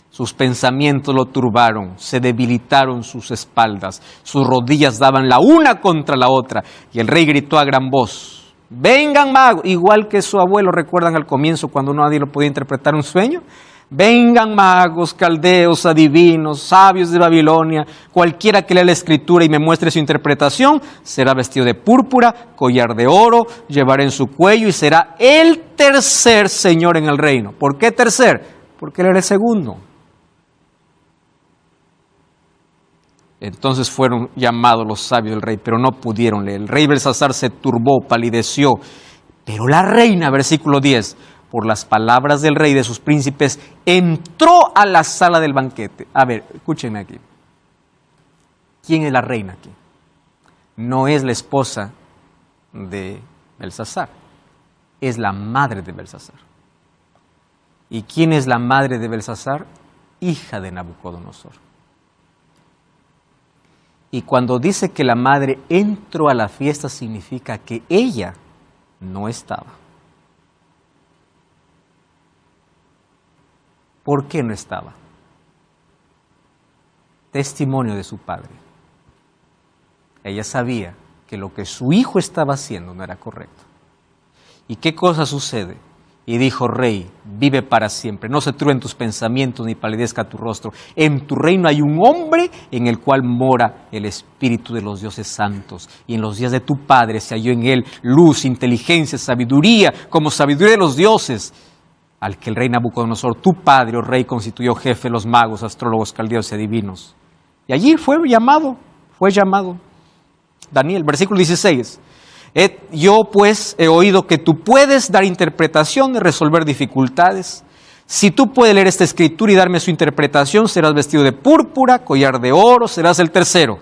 Sus pensamientos lo turbaron, se debilitaron sus espaldas, sus rodillas daban la una contra la otra, y el rey gritó a gran voz: vengan magos, igual que su abuelo, recuerdan al comienzo cuando nadie lo podía interpretar un sueño. Vengan magos, caldeos, adivinos, sabios de Babilonia, cualquiera que lea la escritura y me muestre su interpretación, será vestido de púrpura, collar de oro, llevará en su cuello y será el tercer señor en el reino. ¿Por qué tercer? Porque él era el segundo. Entonces fueron llamados los sabios del rey, pero no pudieron leer. El rey Belsasar se turbó, palideció. Pero la reina, versículo 10, por las palabras del rey y de sus príncipes, entró a la sala del banquete. A ver, escúchenme aquí. ¿Quién es la reina aquí? No es la esposa de Belsasar, es la madre de Belsasar. ¿Y quién es la madre de Belsasar? Hija de Nabucodonosor. Y cuando dice que la madre entró a la fiesta, significa que ella no estaba. ¿Por qué no estaba? testimonio de su padre. Ella sabía que lo que su hijo estaba haciendo no era correcto. ¿Y qué cosa sucede? Y dijo: Rey, vive para siempre, no se turben tus pensamientos ni palidezca tu rostro. En tu reino hay un hombre en el cual mora el Espíritu de los dioses santos. Y en los días de tu padre se halló en él luz, inteligencia, sabiduría, como sabiduría de los dioses, al que el rey Nabucodonosor, tu padre, oh rey, constituyó jefe de los magos, astrólogos, caldeos y adivinos. Y allí fue llamado Daniel, versículo 16. Yo pues he oído que tú puedes dar interpretación y resolver dificultades. Si tú puedes leer esta escritura y darme su interpretación, serás vestido de púrpura, collar de oro, serás el tercero.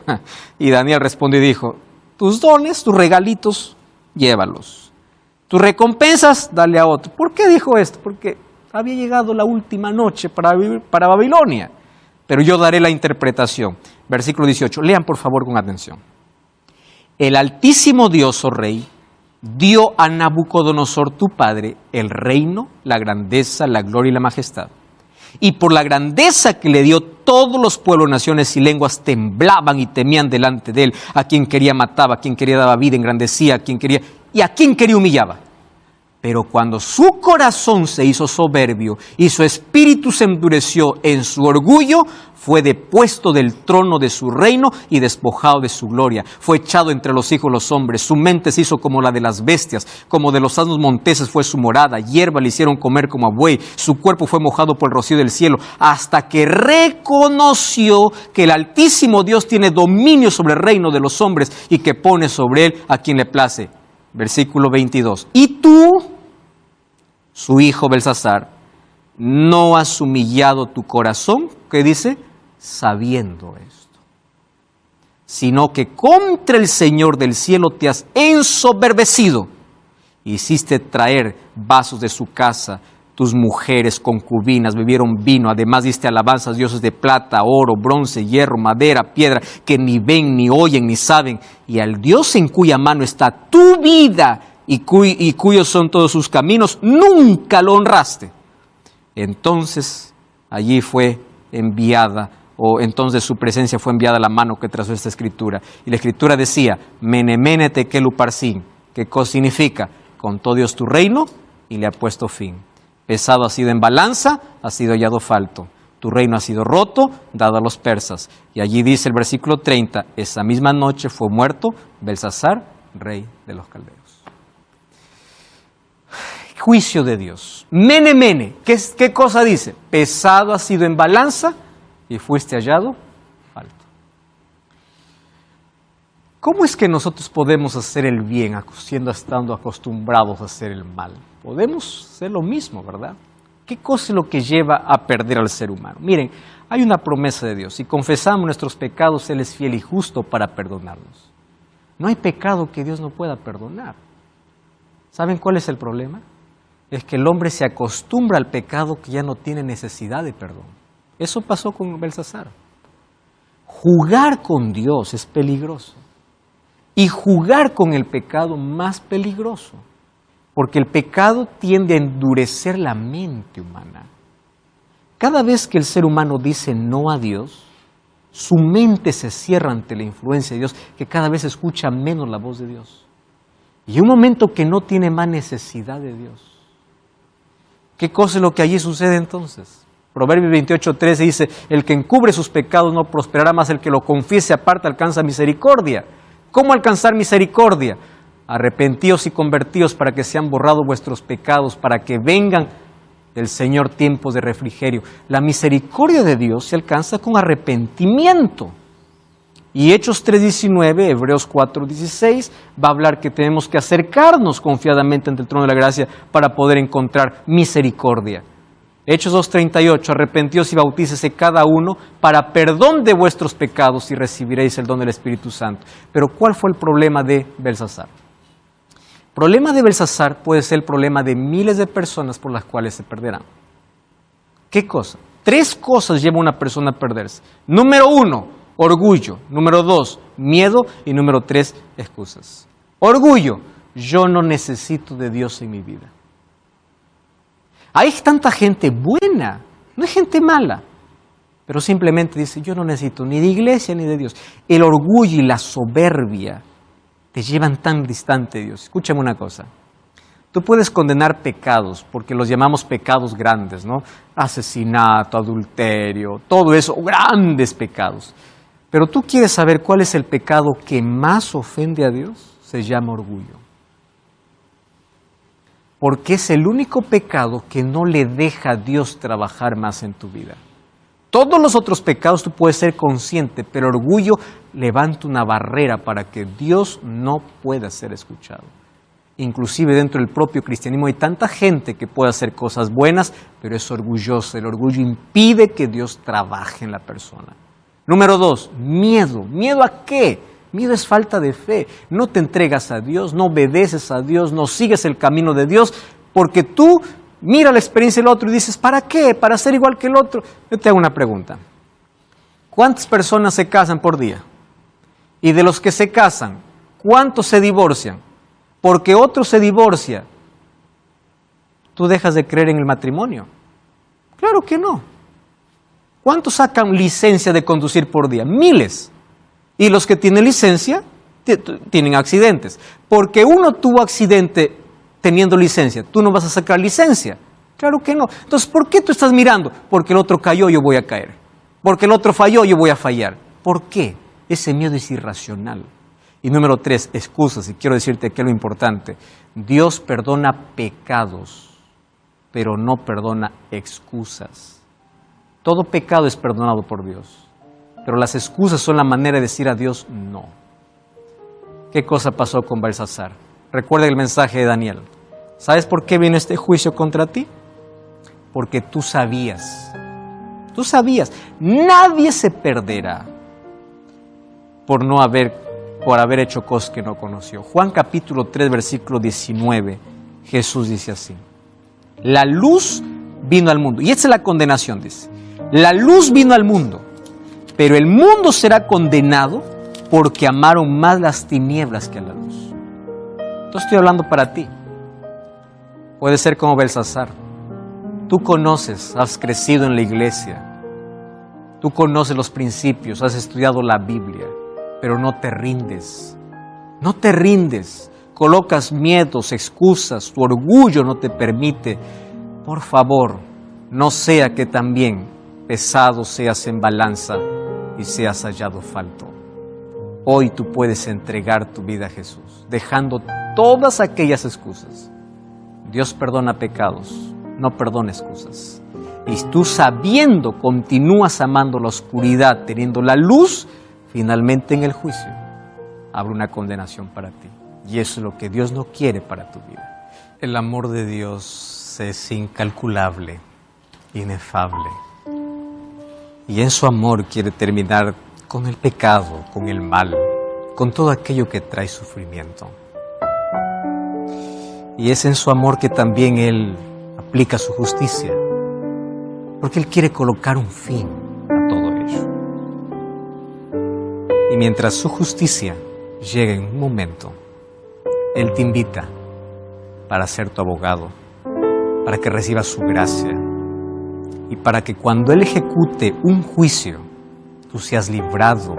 Y Daniel respondió y dijo: tus dones, tus regalitos, llévalos. Tus recompensas, dale a otro. ¿Por qué dijo esto? Porque había llegado la última noche para Babilonia. Pero yo daré la interpretación. Versículo 18. Lean por favor con atención. El Altísimo Dios, oh Rey, dio a Nabucodonosor tu padre el reino, la grandeza, la gloria y la majestad. Y por la grandeza que le dio, todos los pueblos, naciones y lenguas temblaban y temían delante de él. A quien quería mataba, a quien quería daba vida, engrandecía, a quien quería y a quien quería humillaba. Pero cuando su corazón se hizo soberbio y su espíritu se endureció en su orgullo, fue depuesto del trono de su reino y despojado de su gloria. Fue echado entre los hijos de los hombres. Su mente se hizo como la de las bestias, como de los asnos monteses fue su morada. Hierba le hicieron comer como a buey. Su cuerpo fue mojado por el rocío del cielo, hasta que reconoció que el Altísimo Dios tiene dominio sobre el reino de los hombres y que pone sobre él a quien le place. Versículo 22. Y tú, su hijo Belsasar, no has humillado tu corazón, ¿qué dice? Sabiendo esto, sino que contra el Señor del cielo te has ensoberbecido. Hiciste traer vasos de su casa, tus mujeres concubinas bebieron vino, además diste alabanzas a dioses de plata, oro, bronce, hierro, madera, piedra, que ni ven, ni oyen, ni saben, y al Dios en cuya mano está tu vida y cuyos son todos sus caminos, nunca lo honraste. Entonces allí fue enviada, o entonces su presencia fue enviada a la mano que trazó esta escritura. Y la escritura decía: Mene, mene, tekel uparsin, que significa: contó Dios tu reino y le ha puesto fin. Pesado ha sido en balanza, ha sido hallado falto. Tu reino ha sido roto, dado a los persas. Y allí dice el versículo 30, esa misma noche fue muerto Belsasar, rey de los caldeos. Juicio de Dios. Mene, mene. ¿Qué cosa dice? Pesado ha sido en balanza y fuiste hallado falto. ¿Cómo es que nosotros podemos hacer el bien estando acostumbrados a hacer el mal? Podemos hacer lo mismo, ¿verdad? ¿Qué cosa es lo que lleva a perder al ser humano? Miren, hay una promesa de Dios. Si confesamos nuestros pecados, Él es fiel y justo para perdonarnos. No hay pecado que Dios no pueda perdonar. ¿Saben cuál es el problema? Es que el hombre se acostumbra al pecado que ya no tiene necesidad de perdón. Eso pasó con Belsasar. Jugar con Dios es peligroso. Y jugar con el pecado más peligroso. Porque el pecado tiende a endurecer la mente humana. Cada vez que el ser humano dice no a Dios, su mente se cierra ante la influencia de Dios, que cada vez escucha menos la voz de Dios. Y un momento que no tiene más necesidad de Dios. ¿Qué cosa es lo que allí sucede entonces? Proverbios 28:13 dice: el que encubre sus pecados no prosperará, más el que lo confiese aparte alcanza misericordia. ¿Cómo alcanzar misericordia? Arrepentíos y convertíos para que sean borrados vuestros pecados, para que vengan del Señor tiempos de refrigerio. La misericordia de Dios se alcanza con arrepentimiento. Y Hechos 3:19, Hebreos 4:16, va a hablar que tenemos que acercarnos confiadamente ante el trono de la gracia para poder encontrar misericordia. Hechos 2:38, arrepentíos y bautícese cada uno para perdón de vuestros pecados y recibiréis el don del Espíritu Santo. Pero ¿cuál fue el problema de Belsasar? El problema de Belsasar puede ser el problema de miles de personas por las cuales se perderán. ¿Qué cosa? 3 cosas lleva a una persona a perderse. Número 1, orgullo. Número 2, miedo. Y número 3, excusas. Orgullo. Yo no necesito de Dios en mi vida. Hay tanta gente buena, no hay gente mala. pero simplemente dice, yo no necesito ni de iglesia ni de Dios. El orgullo y la soberbia te llevan tan distante de Dios. Escúchame una cosa. Tú puedes condenar pecados, porque los llamamos pecados grandes, ¿no? Asesinato, adulterio, todo eso, grandes pecados. Pero tú quieres saber cuál es el pecado que más ofende a Dios, se llama orgullo. Porque es el único pecado que no le deja a Dios trabajar más en tu vida. Todos los otros pecados tú puedes ser consciente, pero el orgullo levanta una barrera para que Dios no pueda ser escuchado. Inclusive dentro del propio cristianismo hay tanta gente que puede hacer cosas buenas, pero es orgullosa. El orgullo impide que Dios trabaje en la persona. Número 2, miedo. ¿Miedo a qué? Miedo es falta de fe. No te entregas a Dios, no obedeces a Dios, no sigues el camino de Dios, porque tú miras la experiencia del otro y dices, ¿para qué? ¿Para ser igual que el otro? Yo te hago una pregunta. ¿Cuántas personas se casan por día? Y de los que se casan, ¿cuántos se divorcian? Porque otro se divorcia, ¿tú dejas de creer en el matrimonio? Claro que no. ¿Cuántos sacan licencia de conducir por día? Miles. Y los que tienen licencia tienen accidentes. Porque uno tuvo accidente teniendo licencia, ¿tú no vas a sacar licencia? Claro que no. Entonces, ¿por qué tú estás mirando? Porque el otro cayó, yo voy a caer. Porque el otro falló, yo voy a fallar. ¿Por qué? Ese miedo es irracional. Y número 3, excusas. Y quiero decirte que es lo importante. Dios perdona pecados, pero no perdona excusas. Todo pecado es perdonado por Dios, pero las excusas son la manera de decir a Dios no. ¿Qué cosa pasó con Belsasar? Recuerda el mensaje de Daniel. ¿Sabes por qué vino este juicio contra ti? Porque tú sabías. Tú sabías. Nadie se perderá por haber hecho cosas que no conoció. Juan capítulo 3, versículo 19, Jesús dice así. La luz vino al mundo. Y esta es la condenación, dice. La luz vino al mundo, pero el mundo será condenado porque amaron más las tinieblas que a la luz. Entonces estoy hablando para ti. Puede ser como Belsasar. Tú conoces, has crecido en la iglesia. Tú conoces los principios, has estudiado la Biblia, pero no te rindes. No te rindes. Colocas miedos, excusas, tu orgullo no te permite. Por favor, no sea que también pesado seas en balanza y seas hallado falto. Hoy tú puedes entregar tu vida a Jesús, dejando todas aquellas excusas. Dios perdona pecados, no perdona excusas. Y tú sabiendo continúas amando la oscuridad, teniendo la luz, finalmente en el juicio habrá una condenación para ti. Y eso es lo que Dios no quiere para tu vida. El amor de Dios es incalculable, inefable. Y en su amor quiere terminar con el pecado, con el mal, con todo aquello que trae sufrimiento. Y es en su amor que también Él aplica su justicia, porque Él quiere colocar un fin a todo ello. Y mientras su justicia llegue en un momento, Él te invita para ser tu abogado, para que recibas su gracia y para que cuando Él ejecute un juicio, tú seas librado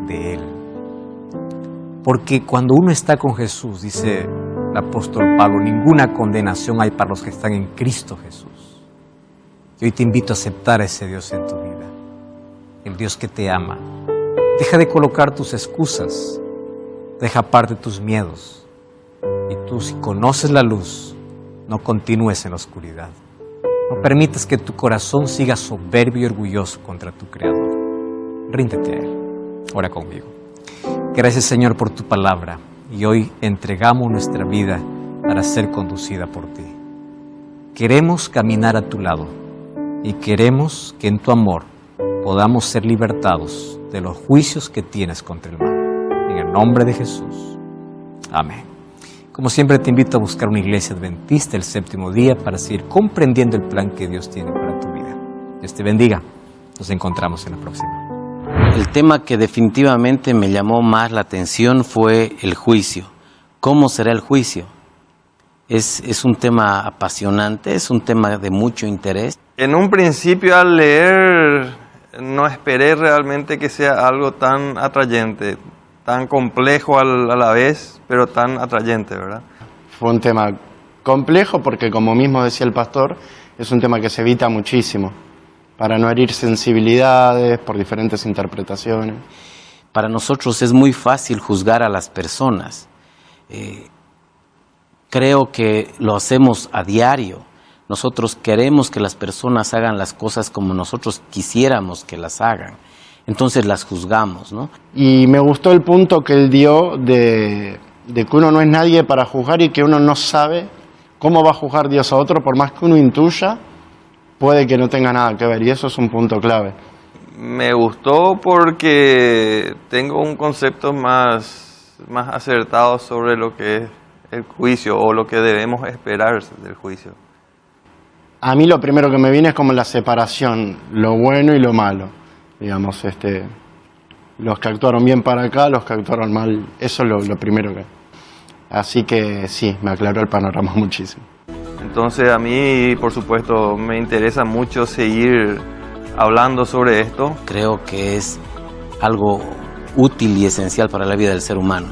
de Él. Porque cuando uno está con Jesús, dice el apóstol Pablo, ninguna condenación hay para los que están en Cristo Jesús. Y hoy te invito a aceptar a ese Dios en tu vida, el Dios que te ama. Deja de colocar tus excusas, deja aparte tus miedos. Y tú, si conoces la luz, no continúes en la oscuridad. No permitas que tu corazón siga soberbio y orgulloso contra tu Creador. Ríndete a Él. Ora conmigo. Gracias, Señor, por tu palabra. Y hoy entregamos nuestra vida para ser conducida por ti. Queremos caminar a tu lado y queremos que en tu amor podamos ser libertados de los juicios que tienes contra el mal. En el nombre de Jesús. Amén. Como siempre te invito a buscar una iglesia adventista el séptimo día para seguir comprendiendo el plan que Dios tiene para tu vida. Dios te bendiga. Nos encontramos en la próxima. El tema que definitivamente me llamó más la atención fue el juicio. ¿Cómo será el juicio? Es un tema apasionante, es un tema de mucho interés. En un principio, al leer no esperé realmente que sea algo tan atrayente, tan complejo a la vez, pero tan atrayente, ¿verdad? Fue un tema complejo porque, como mismo decía el pastor, es un tema que se evita muchísimo, para no herir sensibilidades por diferentes interpretaciones. Para nosotros es muy fácil juzgar a las personas. Creo que lo hacemos a diario. Nosotros queremos que las personas hagan las cosas como nosotros quisiéramos que las hagan. Entonces las juzgamos, ¿no? Y me gustó el punto que él dio de que uno no es nadie para juzgar y que uno no sabe cómo va a juzgar Dios a otro, por más que uno intuya, puede que no tenga nada que ver, y eso es un punto clave. Me gustó porque tengo un concepto más acertado sobre lo que es el juicio o lo que debemos esperar del juicio. A mí lo primero que me viene es como la separación, lo bueno y lo malo. Digamos, los que actuaron bien para acá, los que actuaron mal, eso es lo primero que... Así que sí, me aclaró el panorama muchísimo. Entonces a mí, por supuesto, me interesa mucho seguir hablando sobre esto. Creo que es algo útil y esencial para la vida del ser humano.